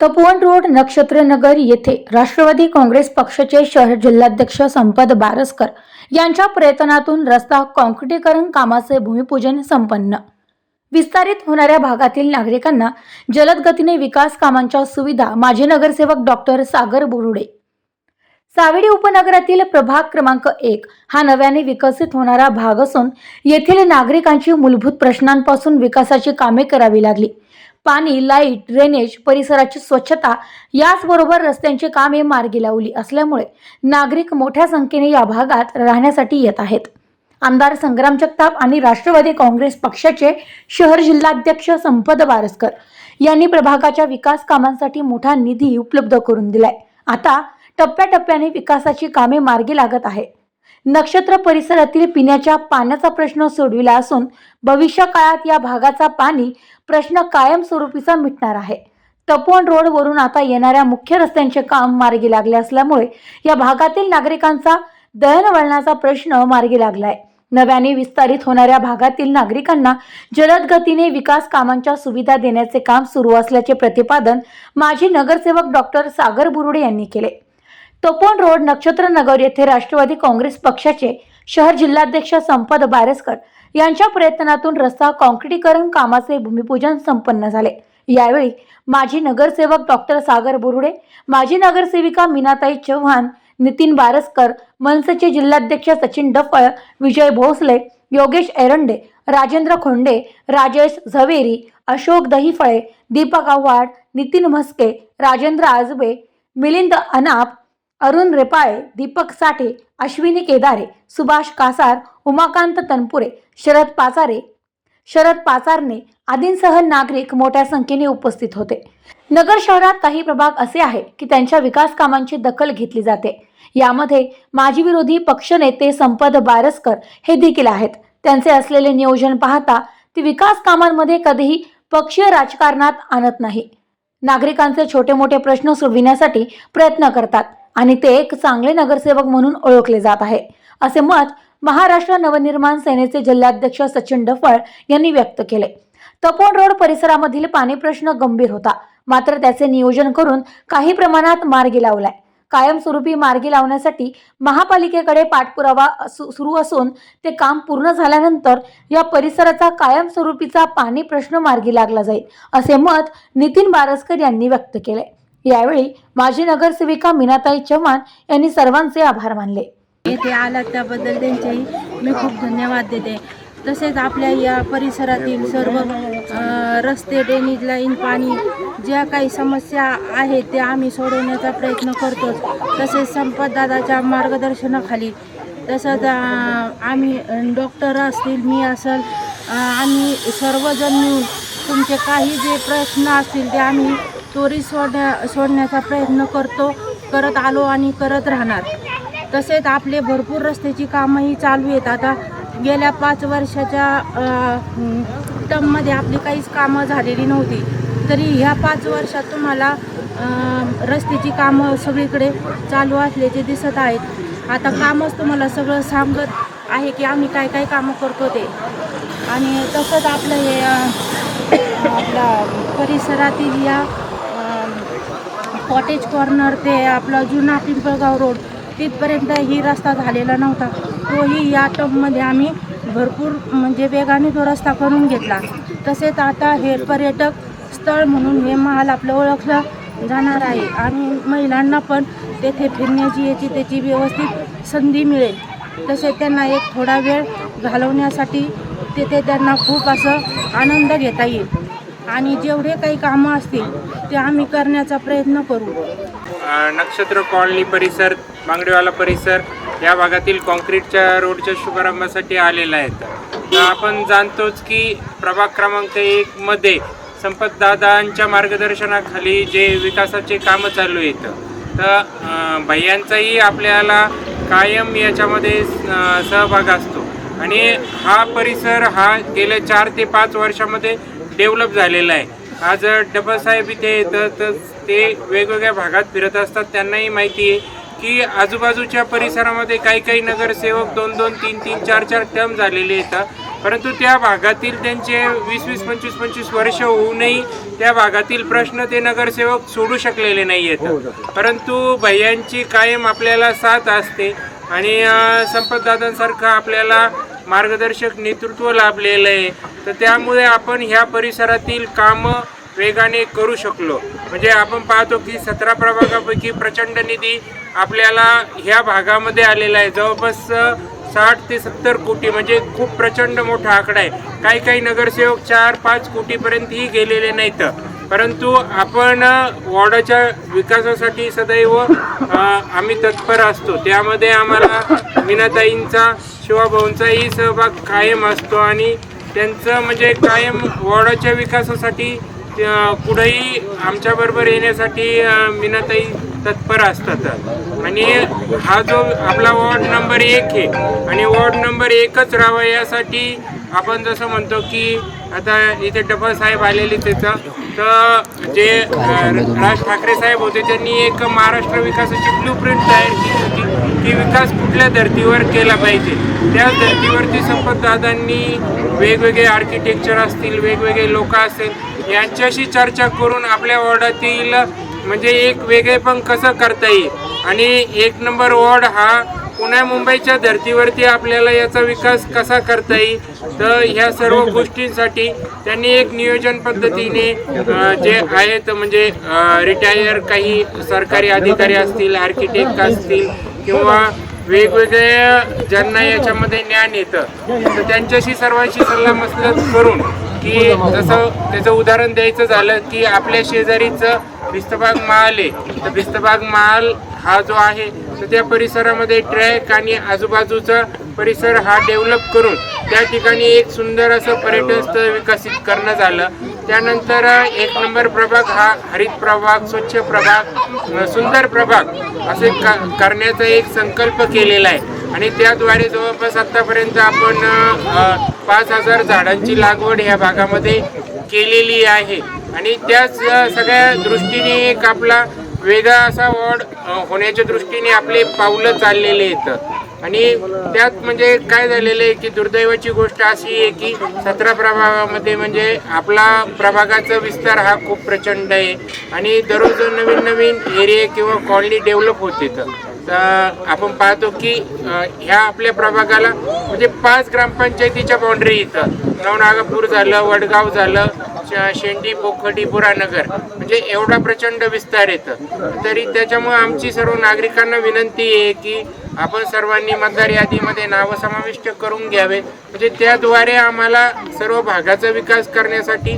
Tapovan road नक्षत्रनगर येथे राष्ट्रवादी काँग्रेस पक्षाचे शहर जिल्हाध्यक्ष संपत बारसकर यांच्या प्रयत्नातून रस्ता काँक्रिटीकरण कामाचे भूमिपूजन संपन्न। विस्तारित होणाऱ्या भागातील नागरिकांना जलद गतीने विकास कामांच्या सुविधा माजी नगरसेवक डॉक्टर सागर बुरुडे। सावेडी उपनगरातील प्रभाग क्रमांक 1 हा नव्याने विकसित होणारा भाग असून येथील नागरिकांची मूलभूत प्रश्नांपासून विकासाची कामे करावी लागली। पाणी, लाईट, ड्रेनेज, परिसराची स्वच्छता याचबरोबर रस्त्यांची कामे मार्गी लावली असल्यामुळे नागरिक मोठ्या संख्येने या भागात राहण्यासाठी येत आहेत। आमदार संग्राम जगताप आणि राष्ट्रवादी काँग्रेस पक्षाचे शहर जिल्हाध्यक्ष संपत बारसकर यांनी प्रभागाच्या विकास कामांसाठी मोठा निधी उपलब्ध करून दिलाय। आता टप्प्याटप्प्याने विकासाची कामे मार्गी लागत आहे। नक्षत्र परिसरातील पिण्याच्या पाण्याचा प्रश्न सोडविला असून भविष्य काळात या भागाचा पाणी प्रश्न कायमस्वरूपीचा मिटणार आहे। तपोवन रोड वरून आता येणाऱ्या मुख्य रस्त्यांचे काम मार्गी लागले असल्यामुळे या भागातील नागरिकांचा दळणवळणाचा प्रश्न मार्गी लागलाय। नव्याने विस्तारित होणाऱ्या भागातील नागरिकांना जलद गतीने विकास कामांच्या सुविधा देण्याचे काम सुरू असल्याचे प्रतिपादन माजी नगरसेवक डॉक्टर सागर बुरुडे यांनी केले। तपोवन रोड नक्षत्रनगर येथे राष्ट्रवादी काँग्रेस पक्षाचे शहर जिल्हाध्यक्ष संपत बारसकर यांच्या प्रयत्नातून रस्ता काँक्रिटीकरण कामाचे भूमिपूजन संपन्न झाले। यावेळी माजी नगरसेवक डॉक्टर सागर बुरुडे, माजी नगरसेविका मीनाताई चव्हाण, नितीन बारसकर, मनसेचे जिल्हाध्यक्ष सचिन डफळ, विजय भोसले, योगेश एरंडे, राजेंद्र खोंडे, राजेश झवेरी, अशोक दहीफळे, दीपक आव्हाड, नितीन म्हस्के, राजेंद्र आजबे, मिलिंद अनाप, अरुण रेपाळे, दीपक साठे, अश्विनी केदारे, सुभाष कासार, उमाकांत तनपुरे, शरद पाचारने आदींसह नागरिक मोठ्या संख्येने उपस्थित होते। नगर शहरात काही प्रभाग असे आहे की त्यांच्या विकास कामांची दखल घेतली जाते। यामध्ये माजी विरोधी पक्षनेते संपत बारसकर हे देखील आहेत। त्यांचे असलेले नियोजन पाहता ते विकास कामांमध्ये कधीही पक्षीय राजकारणात आणत नाही। नागरिकांचे छोटे मोठे प्रश्न सोडविण्यासाठी प्रयत्न करतात आणि ते एक चांगले नगरसेवक म्हणून ओळखले जात आहे, असे मत महाराष्ट्र नवनिर्माण सेनेचे जिल्हाध्यक्ष सचिन डफळ यांनी व्यक्त केले। तपोवन रोड परिसरामधील पाणी प्रश्न गंभीर होता, मात्र त्याचे नियोजन करून काही प्रमाणात मार्गी लावलाय। कायमस्वरूपी मार्गी लावण्यासाठी महापालिकेकडे पाठपुरावा सुरू असून ते काम पूर्ण झाल्यानंतर या परिसराचा कायमस्वरूपीचा पाणी प्रश्न मार्गी लागला जाईल, असे मत नितीन बारसकर यांनी व्यक्त केले। यावेळी माजी नगरसेविका मीनाताई चव्हाण यांनी सर्वांचे आभार मानले। येथे आला त्याबद्दल त्यांचेही मी खूप धन्यवाद देते। तसेच आपल्या या परिसरातील सर्व रस्ते, ड्रेनेज लाईन, पाणी ज्या काही समस्या आहेत ते आम्ही सोडवण्याचा प्रयत्न करतोच। तसेच संपतदादाच्या मार्गदर्शनाखाली तसंच आम्ही डॉक्टर असतील, मी असेल, आम्ही सर्वजण मिळून तुमचे काही जे प्रश्न असतील ते आम्ही त्वरित सोडण्याचा प्रयत्न करत आलो आणि करत राहणार। तसेच आपले भरपूर रस्त्याची कामंही चालू आहेत। आता गेल्या 5 वर्षाच्या टर्ममध्ये आपली काहीच कामं झालेली नव्हती, तरी ह्या 5 वर्षात तुम्हाला रस्त्याची कामं सगळीकडे चालू असल्याचे दिसत आहेत। आता कामच तुम्हाला सगळं सांगत आहे की आम्ही काय काय कामं करतो ते। आणि तसंच आपलं हे आपल्या परिसरातील या कॉटेज कॉर्नर ते आपला जुना पिंपळगाव रोड तिथपर्यंत ही रस्ता झालेला नव्हता, तोही या टर्ममध्ये आम्ही भरपूर म्हणजे वेगाने तो रस्ता करून घेतला। तसेच आता हे पर्यटक स्थळ म्हणून हे महाल आपलं ओळखलं जाणार आहे आणि महिलांना पण तेथे फिरण्याची याची त्याची व्यवस्थित संधी मिळेल। तसेच त्यांना एक थोडा वेळ घालवण्यासाठी तेथे त्यांना खूप असं आनंद घेता येईल आणि जेवढे काही कामं असतील ते आम्ही करण्याचा प्रयत्न करू। नक्षत्र कॉलनी परिसर, बांगडेवाला परिसर या भागातील कॉन्क्रीटच्या रोडच्या शुभारंभासाठी आलेला आहेत। तर आपण जाणतोच की प्रभाग क्रमांक 1 मध्ये संपतदादांच्या मार्गदर्शनाखाली जे विकासाचे कामं चालू आहेत, तर भैयांचाही आपल्याला कायम याच्यामध्ये सहभाग असतो आणि हा परिसर हा गेल्या 4 ते 5 वर्षामध्ये डेव्हलप झालेला आहे। आज डबलसाहेब इथे येतं तर ते वेगवेगळ्या भागात फिरत असतात, त्यांनाही माहिती आहे की आजूबाजूच्या परिसरामध्ये काही नगरसेवक 2-2, 3-3, 4-4 टर्म झालेले येतात, परंतु त्या भागातील त्यांचे 20-20, 25-25 वर्ष होऊनही त्या भागातील प्रश्न ते नगरसेवक सोडू शकलेले नाही आहेत. परंतु भैयांची कायम आपल्याला साथ असते आणि संपतदादांसारखं आपल्याला मार्गदर्शक नेतृत्व लाभलेलं आहे. तर त्यामुळे आपण ह्या परिसरातील कामं वेगाने करू शकलो. म्हणजे आपण पाहतो की 17 प्रभागापैकी प्रचंड निधी आपल्याला ह्या भागामध्ये आलेला आहे. जवळपास 60 ते 70 कोटी, म्हणजे खूप प्रचंड मोठा आकडा आहे. काही नगरसेवक 4-5 कोटीपर्यंतही गेलेले नाहीत. परंतु आपण वॉर्डाच्या विकासासाठी सदैव आम्ही तत्पर असतो. त्यामध्ये आम्हाला मीनाताईंचा, शिवाभाऊंचाही सहभाग कायम असतो आणि त्यांचं म्हणजे कायम वॉर्डाच्या विकासासाठी पुढेही आमच्याबरोबर येण्यासाठी मीनाताई तत्पर असतात. आणि हा जो आपला वॉर्ड नंबर 1 आहे आणि वॉर्ड नंबर 1च राहावा यासाठी आपण जसं म्हणतो की आता इथे डबल साहेब आलेले त्याचं तर जे राज ठाकरे साहेब होते त्यांनी एक महाराष्ट्र विकासाची ब्लूप्रिंट तयार केली होती की विकास कुठल्या धर्तीवर केला पाहिजे. त्याच धर्तीवरती संपतदादांनी वेगवेगळे आर्किटेक्चर असतील, वेगवेगळे लोक असतील यांच्याशी चर्चा करून आपल्या वॉर्डातील म्हणजे एक वेगळेपण कसं करता येईल आणि 1 नंबर वॉर्ड हा पुण्या मुंबईच्या धर्तीवरती आपल्याला याचा विकास कसा करता येईल. तर ह्या सर्व गोष्टींसाठी त्यांनी एक नियोजन पद्धतीने जे आहेत म्हणजे रिटायर काही सरकारी अधिकारी असतील, आर्किटेक्ट असतील किंवा वेगवेगळे ज्यांना याच्यामध्ये ज्ञान येतं तर त्यांच्याशी सर्वांशी सल्लामसलत करून की जसं त्याचं उदाहरण द्यायचं झालं की आपल्या शेजारीचं भिस्तबाग महाल आहे. तर भिस्तबाग महाल हा जो आहे तर त्या परिसरामध्ये ट्रॅक आणि आजूबाजूचा परिसर हा डेव्हलप करून त्या ठिकाणी एक सुंदर असं पर्यटन स्थळ विकसित करणं झालं. त्यानंतर 1 नंबर प्रभाग हा हरित प्रभाग, स्वच्छ प्रभाग, सुंदर प्रभाग असे करण्याचा एक संकल्प केलेला आहे आणि त्याद्वारे जवळपास आत्तापर्यंत आपण 5000 झाडांची लागवड ह्या भागामध्ये केलेली आहे. आणि त्याच सगळ्या दृष्टीने एक आपला वेगळा असा वॉर्ड होण्याच्या दृष्टीने आपले पावलं चाललेले आहेत. आणि त्यात म्हणजे काय झालेलं आहे की दुर्दैवाची गोष्ट अशी आहे की 17 प्रभागामध्ये म्हणजे आपला प्रभागाचा विस्तार हा खूप प्रचंड आहे आणि दररोज नवीन एरिया किंवा कॉलनी डेव्हलप होते. तर आपण पाहतो की ह्या आपल्या प्रभागाला म्हणजे 5 ग्रामपंचायतीच्या बाउंड्री इथं नवनागापूर झालं, वडगाव झालं, शेंडी, पोखडी, पुरानगर म्हणजे एवढा प्रचंड विस्तार येतं. तरी त्याच्यामुळे आमची सर्व नागरिकांना विनंती आहे की आपण सर्वांनी मतदार यादीमध्ये नावं समाविष्ट करून घ्यावे. म्हणजे त्याद्वारे आम्हाला सर्व भागाचा विकास करण्यासाठी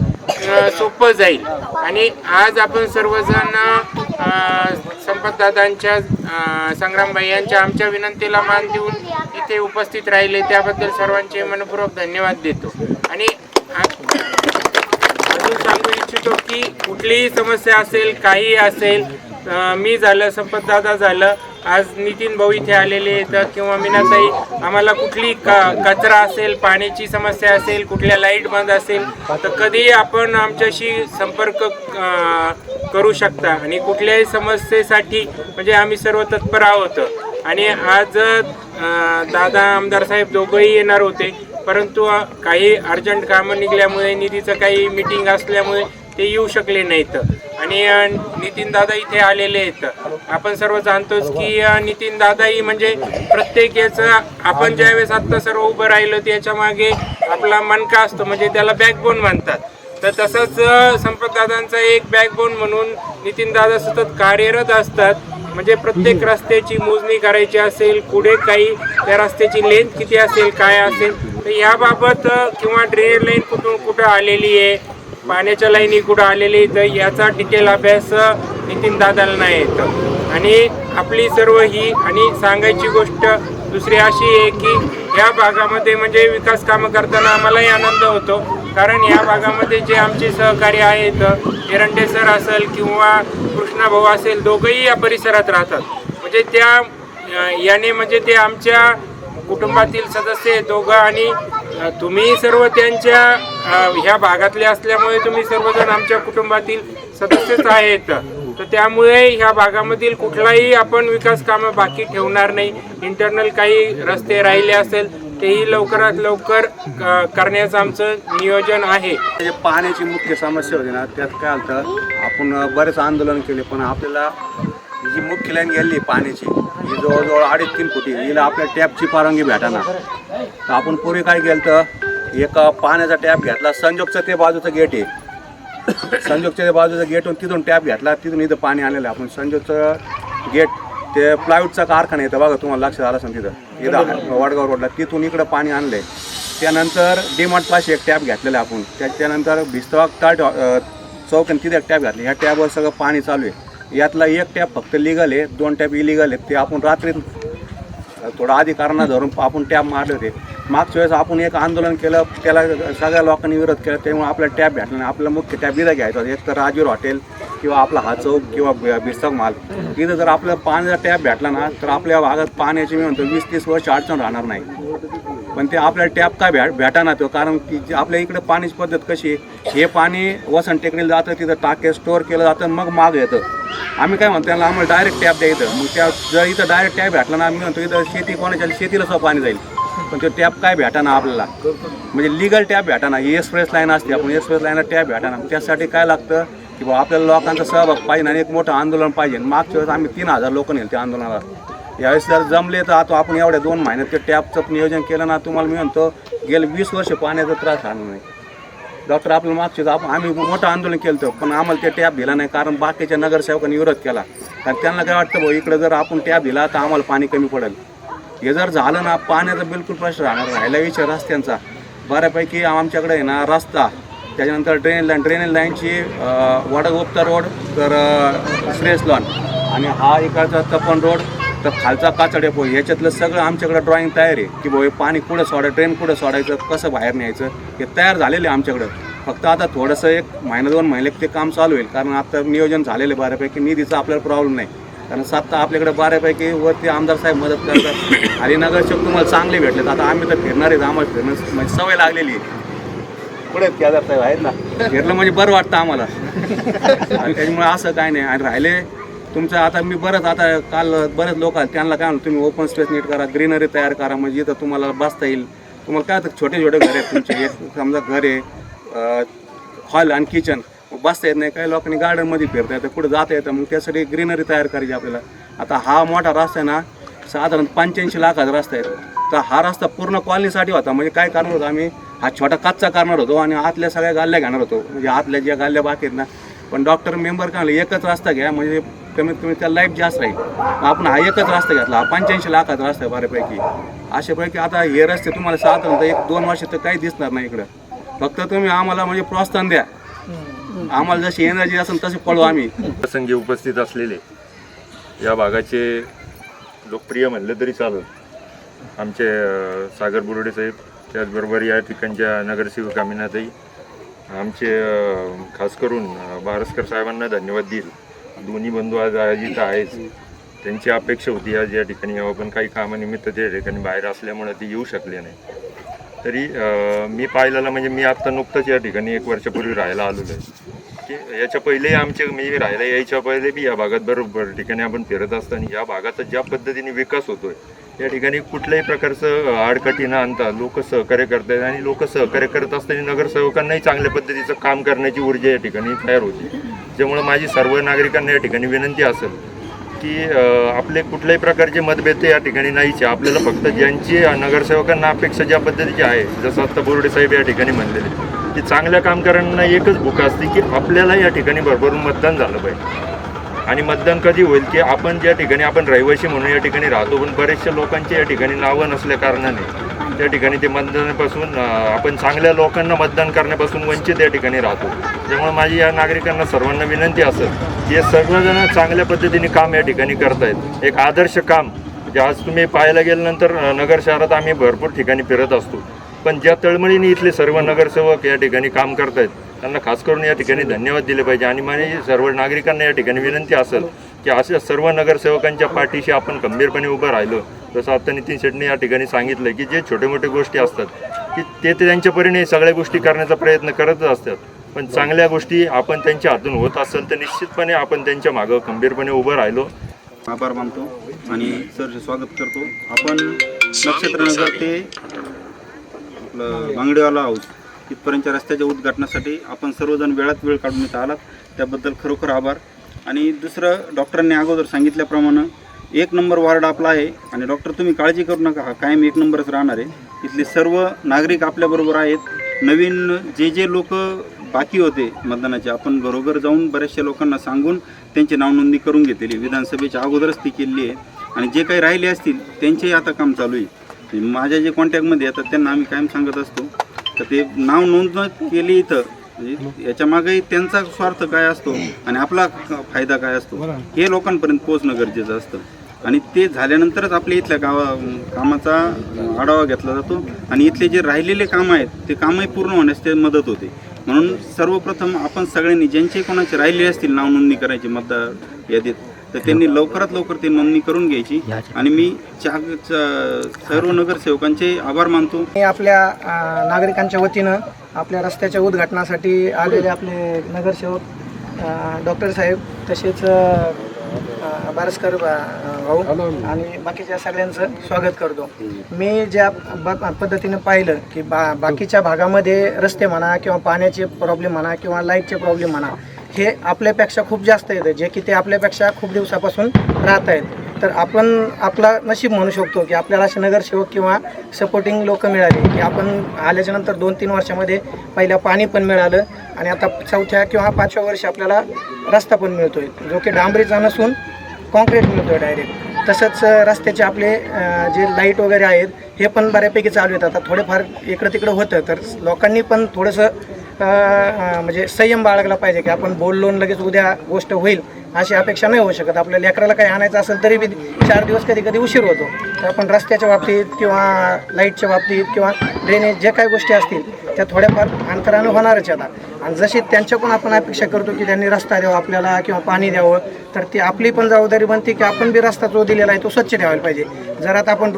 सोपं जाईल. आणि आज आपण सर्वजण संपतदादांच्या, संग्रामभाई यांच्या आमच्या विनंतीला मान देऊन इथे उपस्थित राहिले त्याबद्दल सर्वांचे मनपूर्वक धन्यवाद देतो. आणि अजून सांगू इच्छितो की कुठलीही समस्या असेल, काही असेल, मी झालं, संपतदादा झालं, आज नितीन भाऊ इथे आलेले आहेत किंवा मीनाताई, आम्हाला कुठली कचरा असेल, पाण्याची समस्या असेल, कुठल्या लाईट बंद असेल तर कधीही आपण आमच्याशी संपर्क करू शकता आणि कुठल्याही समस्येसाठी म्हणजे आम्ही सर्व तत्पर आहोत. आणि आज दादा आमदार साहेब दोघंही येणार होते परंतु काही अर्जंट कामं निघाल्यामुळे, निधीचं काही मीटिंग असल्यामुळे ते येऊ शकले नाहीत. आणि नितीन दादा इथे आलेले आहेत. आपण सर्व जाणतोच की नितीन दादाही म्हणजे प्रत्येक याचं आपण ज्यावेळेस आत्ता सर्व उभं राहिलो त्याच्या मागे आपला मनका असतो म्हणजे त्याला बॅकबोन म्हणतात. तर तसंच संपतदादांचा एक बॅकबोन म्हणून नितीन दादा सतत कार्यरत असतात. म्हणजे प्रत्येक रस्त्याची मोजणी करायची असेल, पुढे काही त्या रस्त्याची लेंथ किती असेल, काय असेल तर याबाबत किंवा ड्रेनेज लाईन कुठं आलेली आहे, पाण्याच्या लाईनी कुठं आलेली तर याचा डिटेल अभ्यास नितीन दादाला नाही येत. आणि आपली सर्व ही आणि सांगायची गोष्ट दुसरी अशी आहे की या भागामध्ये म्हणजे विकास कामं करताना आम्हालाही आनंद होतो. कारण या भागामध्ये जे आमचे सहकारी आहेत, एरंडे सर असेल किंवा कृष्णाभाऊ असेल, दोघंही या परिसरात राहतात. म्हणजे याने म्हणजे ते आमच्या कुटुंबातील सदस्य दोघं आणि तुम्ही सर्व त्यांच्या ह्या भागातले असल्यामुळे तुम्ही सर्वजण आमच्या कुटुंबातील सदस्यच आहेत. तर त्यामुळे ह्या भागामधील कुठलाही आपण विकास कामं बाकी ठेवणार नाही. इंटरनल काही रस्ते राहिले असेल तेही लवकरात लवकर करण्याचं आमचं नियोजन आहे. जे पाण्याची मुख्य समस्या होती ना, त्यात काय होतं, आपण बरेच आंदोलन केले, पण आपल्याला जी मुख्य लाईन गेली पाण्याची ही जवळजवळ 2.5-3 फुटी, हिला आपल्या टॅपची परवानगी भेटाना. तर आपण पूर्वी काय केलं तर एक पाण्याचा टॅप घेतला, संजोगचं ते बाजूचं गेट आहे, संजोगच्या त्या बाजूचं गेटून तिथून टॅप घेतला, तिथून इथं पाणी आलेलं आहे. आपण संजोगचं गेट ते प्लायवूडचा कारखाना येतं बघा, तुम्हाला लक्षात आलं असेल, तिथं इथं वडगाव रोडला तिथून इकडं पाणी आणलं आहे. त्यानंतर डीमार्टपाशी एक टॅप घेतलेला आहे आपण, त्याच्यानंतर भिस्तवाग चौक तिथे एक टॅप घातली. ह्या टॅपवर सगळं पाणी चालू आहे. यातला एक टॅप फक्त लिगल आहे, 2 टॅप इलिगल आहेत. ते आपण रात्री थोडा अधिकारांना धरून आपण टॅप मारले होते. मागच्या वेळेस आपण एक आंदोलन केलं, त्याला सगळ्या लोकांनी विरोध केला, त्यामुळे आपल्याला टॅप भेटला नाही. आपल्याला मुख्य टॅप इथं घ्यायचा होता, एक तर राजूर हॉटेल किंवा आपला हा चौक किंवा भिस्तवाग माल. इथं जर आपल्याला पाण्याचा टॅप भेटला ना, तर आपल्या भागात पाण्याची मी म्हणतो 20-30 वर्ष अडचण राहणार नाही. पण ते आपल्याला टॅप काय भेटाना तो, कारण की आपल्या इकडे पाण्याची पद्धत कशी आहे, हे पाणी वसंत टेकडीला जातं, तिथं टाके स्टोअर केलं जातं, मग माग येतं. आम्ही काय म्हणतो त्याला, आम्हाला डायरेक्ट टॅप द्यायचं. मग त्या जर इथं डायरेक्ट टॅप भेटला ना, आम्ही म्हणतो इथं शेती कोणाच्या शेतीला सुद्धा पाणी जाईल. पण तो टॅप काय भेटाना आपल्याला, म्हणजे लिगल टॅप भेटाना. एक्सप्रेस लाईन असते, आपण एक्सप्रेस लाईनला टॅप भेटाना. त्यासाठी काय लागतं की बा आपल्याला लोकांचा सहभाग पाहिजे आणि एक मोठं आंदोलन पाहिजे. मागच्या वेळेस आम्ही 3000 लोक नेले त्या आंदोलनाला. यावेळेस जर जमले तर आता आपण एवढ्या 2 महिन्यात ते टॅपचं नियोजन केलं ना, तुम्हाला मी म्हणतो गेले 20 वर्ष पाण्याचा त्रास राहणार नाही. डॉक्टर आपल्याला मागचे आम्ही मोठं आंदोलन केलं होतं, पण आम्हाला ते टॅप दिला नाही, कारण बाकीच्या नगरसेवकांनी विरोध केला. कारण त्यांना काय वाटतं भाऊ, इकडं जर आपण टॅप दिला तर आम्हाला पाणी कमी पडेल. हे जर झालं ना, पाण्याचा बिलकुल प्रश्न राहणार. राहिला विषय रस्त्यांचा, बऱ्यापैकी आमच्याकडे आहे ना रस्ता, त्याच्यानंतर ड्रेनेज लाईनची वडगोप्ता रोड तर श्रेयस लॉन, आणि हा इकडचा तपन रोड तर खालचा काचा डेपो, याच्यातलं सगळं आमच्याकडे ड्रॉइंग तयार आहे की भाऊ पाणी कुठं सोडायचं, ट्रेन कुठं सोडायचं, कसं बाहेर न्यायचं, हे तयार झालेलं आहे आमच्याकडं. फक्त आता थोडंसं 1 महिना 2 महिने ते काम चालू होईल, कारण आता नियोजन झालेलं आहे बऱ्यापैकी. निधीचा आपल्याला प्रॉब्लेम नाही, कारण सत्ता आपल्याकडे बऱ्यापैकी वरती आमदार साहेब मदत करतात आणि नगरसेवक तुम्हाला चांगले भेटलेत. आता आम्ही तर फिरणार आहेत, आम्हाला फिरणं म्हणजे सवय लागलेली आहे. पुढे केदार साहेब आहेत ना, फिरलं म्हणजे बरं वाटतं आम्हाला. त्याच्यामुळे असं काय नाही. आणि राहिले तुमचं आता मी आता काल बरेच लोक आहेत, त्यांना काय म्हणतो तुम्ही ओपन स्पेस नीट करा, ग्रीनरी तयार करा, म्हणजे इथं तुम्हाला बसता येईल. तुम्हाला काय होतं, छोटे छोटे घर आहेत तुमचे, एक समजा घर आहे, हॉल आणि किचन, बसता येत नाही. काही लोकांनी गार्डनमध्ये फिरता येतं, कुठं जाता येतं, मग त्यासाठी ग्रीनरी तयार करायची आपल्याला. आता हा मोठा रस्ता आहे ना, साधारण 85 लाखाचा रस्ता आहे. तर हा रस्ता पूर्ण कॉलनीसाठी होता. म्हणजे काय करणार होतो आम्ही, हा छोटा कच्चा करणार होतो आणि आतल्या सगळ्या गाल्ल्या घेणार होतो, म्हणजे आतल्या ज्या गाल्ल्या बाकी आहेत ना. पण डॉक्टर मेंबर काय म्हणले, एकच रस्ता घ्या, म्हणजे कमीत कमी त्याला लाईफ जास्त राहील. आपण हा एकच रस्ता घेतला, हा 85 लाखाचा रस्ता आहे बऱ्यापैकी. अशापैकी आता हे रस्ते तुम्हाला साधारणतः 1-2 वर्ष तर काही दिसणार नाही इकडं. फक्त तुम्ही आम्हाला म्हणजे प्रोत्साहन द्या, आम्हाला जशी एनर्जी असेल तसे पळू आम्ही. प्रसंगी उपस्थित असलेले या भागाचे लोकप्रिय म्हणले तरी चालेल आमचे सागर बुरुडे साहेब, त्याचबरोबर या ठिकाणच्या नगरसेवक अमिनाताई, आमचे खास करून बारसकर साहेबांना धन्यवाद देईल. दोन्ही बंधू आज इथं आहेच. त्यांची अपेक्षा होती आज या ठिकाणी यावं, पण काही कामानिमित्त त्या ठिकाणी बाहेर असल्यामुळे ते येऊ शकले नाही. तरी मी पाहिलेलं म्हणजे मी आत्ता नुकतंच या ठिकाणी 1 वर्षापूर्वी राहायला आलेलो आहे, की याच्या पहिले आमचे मी राहायला यायच्या पहिले बी या भागात बरोबर ठिकाणी आपण फिरत असताना या भागाचा ज्या पद्धतीने विकास होतोय, या ठिकाणी कुठल्याही प्रकारचं आडकाठी न आणता लोक सहकार्य करतात आणि लोक सहकार्य करत असताना नगरसेवकांनाही चांगल्या पद्धतीचं काम करण्याची ऊर्जा या ठिकाणी तयार होती. त्यामुळे माझी सर्व नागरिकांना या ठिकाणी विनंती असेल की आपले कुठल्याही प्रकारचे मतभेद या ठिकाणी नाहीचे. आपल्याला फक्त ज्यांची नगरसेवकांना अपेक्षा ज्या पद्धतीची आहे, जसं आत्ता बोर्डे साहेब या ठिकाणी म्हणलेले, की चांगल्या कामगारांना एकच भूक असते की आपल्याला या ठिकाणी भरभरून मतदान झालं पाहिजे. आणि मतदान कधी होईल की आपण ज्या ठिकाणी आपण रहिवासी म्हणून या ठिकाणी राहतो, पण बरेचशा लोकांची या ठिकाणी नावं नसल्या कारणाने त्या ठिकाणी ते मतदानापासून आपण चांगल्या लोकांना मतदान करण्यापासून वंचित या ठिकाणी राहतो. त्यामुळे माझी या नागरिकांना सर्वांना विनंती असेल की हे सर्वजण चांगल्या पद्धतीने काम या ठिकाणी करतायत, एक आदर्श काम. जे आज तुम्ही पाहायला गेल्यानंतर नगर शहरात आम्ही भरपूर ठिकाणी फिरत असतो, पण ज्या तळमळीने इथले सर्व नगरसेवक या ठिकाणी काम करतायत त्यांना खास करून या ठिकाणी धन्यवाद दिले पाहिजे. आणि माझी सर्व नागरिकांना या ठिकाणी विनंती असेल की अशा सर्व नगरसेवकांच्या पाठीशी आपण खंबीरपणे उभं राहिलो. जसं आता नितीन शेट्टी या ठिकाणी सांगितलं की जे छोटे मोठे गोष्टी असतात की ते त्यांच्या परीने सगळ्या गोष्टी करण्याचा प्रयत्न करतच असतात, पण चांगल्या गोष्टी आपण त्यांच्या हातून होत असेल तर निश्चितपणे आपण त्यांच्या मागं खंबीरपणे उभं राहिलो. आभार मानतो आणि सरचे स्वागत करतो. आपण नक्षत्रनगर ते आपलं बांगडेवाला हाऊस इथपर्यंतच्या रस्त्याच्या उद्घाटनासाठी आपण सर्वजण वेळात वेळ काढून इथं आलात, त्याबद्दल खरोखर आभार. आणि दुसरं, डॉक्टरांनी अगोदर सांगितल्याप्रमाणे 1 नंबर वार्ड आपला आहे आणि डॉक्टर तुम्ही काळजी करू नका, हा कायम 1 नंबरच राहणार आहे. इथले सर्व नागरिक आपल्याबरोबर आहेत. नवीन जे लोक बाकी होते मतदानाचे, आपण घरोघर जाऊन बऱ्याचशा लोकांना सांगून त्यांची नावनोंदणी करून घेतलेली, विधानसभेच्या अगोदरच ती केली आहे. आणि जे काही राहिले असतील त्यांचेही आता काम चालू आहे. माझ्या जे कॉन्टॅक्टमध्ये येतात त्यांना आम्ही कायम सांगत असतो तर ते नाव नोंद केली इथं, म्हणजे याच्यामागे त्यांचा स्वार्थ काय असतो आणि आपला फायदा काय असतो हे लोकांपर्यंत पोहोचणं गरजेचं असतं. आणि ते झाल्यानंतरच आपल्या इथल्या कामाचा आढावा घेतला जातो आणि इथले जे राहिलेले कामं आहेत ते कामही पूर्ण होण्यास ते मदत होते. म्हणून सर्वप्रथम आपण सगळ्यांनी ज्यांचे कोणाचे राहिले असतील नाव नोंदणी करायची मतदार यादीत, तर त्यांनी लवकरात लवकर ते नोंदणी करून घ्यायची. आणि मी सर्व नगरसेवकांचे आभार मानतो. आपल्या नागरिकांच्या वतीनं आपल्या रस्त्याच्या उद्घाटनासाठी आलेले आपले नगरसेवक डॉक्टर साहेब, तसेच बारसकर भाऊ आणि बाकीच्या सगळ्यांचं स्वागत करतो. मी ज्या पद्धतीनं पाहिलं की बाकीच्या भागामध्ये रस्ते म्हणा किंवा पाण्याचे प्रॉब्लेम म्हणा किंवा लाईटचे प्रॉब्लेम म्हणा हे आपल्यापेक्षा खूप जास्त येतं, जे की ते आपल्यापेक्षा खूप दिवसापासून राहत आहेत. तर आपण आपला नशीब म्हणू शकतो की आपल्याला असे नगरसेवक किंवा सपोर्टिंग लोक मिळाले की आपण आल्याच्यानंतर 2-3 वर्षामध्ये पहिल्या पाणी पण मिळालं आणि आता 4थ्या किंवा 5व्या वर्षी आपल्याला रस्ता पण मिळतो आहे, जो की डांबरीचा नसून कॉन्क्रीट मिळतो आहे डायरेक्ट. तसंच रस्त्याचे आपले जे लाईट वगैरे आहेत हे पण बऱ्यापैकी चालू आहेत. आता थोडेफार इकडं तिकडं होतं, तर लोकांनी पण थोडंसं म्हणजे संयम बाळगला पाहिजे की आपण बोललो लगेच उद्या गोष्ट होईल अशी अपेक्षा नाही होऊ शकत. आपल्या लेकराला काही आणायचं असेल तरी बी 4 दिवस कधी कधी उशीर होतो. तर आपण रस्त्याच्या बाबतीत किंवा लाईटच्या बाबतीत किंवा ड्रेनेज जे काही गोष्टी असतील त्या थोड्याफार अंतरानं होणारच आता. आणि जशी त्यांच्याकडून आपण अपेक्षा करतो की त्यांनी रस्ता द्यावा आपल्याला किंवा पाणी द्यावं, तर ती आपली पण जबाबदारी बनते की आपण बी रस्ता जो दिलेला आहे तो स्वच्छ ठेवायला पाहिजे. जर आता आपण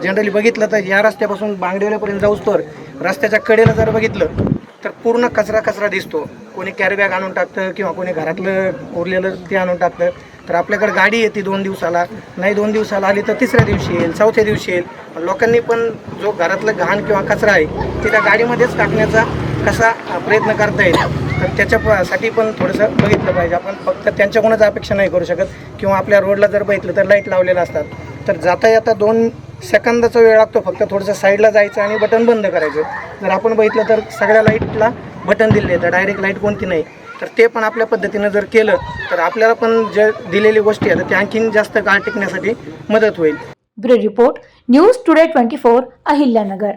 जनरली बघितलं तर या रस्त्यापासून बांगडेवाल्यापर्यंत जाऊच तर रस्त्याच्या कडेला जर बघितलं तर पूर्ण कचरा दिसतो. कोणी कॅरीबॅग आणून टाकतं किंवा कोणी घरातलं उरलेलं ते आणून टाकतं. तर आपल्याकडे गाडी येते 2 दिवसाला, नाही 2 दिवसाला आली तर 3ऱ्या दिवशी येईल, 4थ्या दिवशी येईल. लोकांनी पण जो घरातलं घाण किंवा कचरा आहे ते त्या गाडीमध्येच टाकण्याचा कसा प्रयत्न करता येईल, तर त्याच्यासाठी पण थोडंसं बघितलं पाहिजे. आपण फक्त त्यांच्याकडूनच अपेक्षा नाही करू शकत. किंवा आपल्या रोडला जर बघितलं तर लाईट लावलेलं असतात, तर जाता येता 2 सेकंदाचा वेळ लागतो, फक्त थोडंसं साईडला जायचं आणि बटन बंद करायचं. जर आपण बघितलं तर सगळ्या लाईटला बटन दिले, तर डायरेक्ट लाईट कोणती नाही. तर ते पण आपल्या पद्धतीनं जर केलं तर आपल्याला पण जे दिलेली गोष्टी आहेत ते आणखीन जास्त काळ टिकण्यासाठी मदत होईल. Bureau report, news today 24, Ahilyanagar.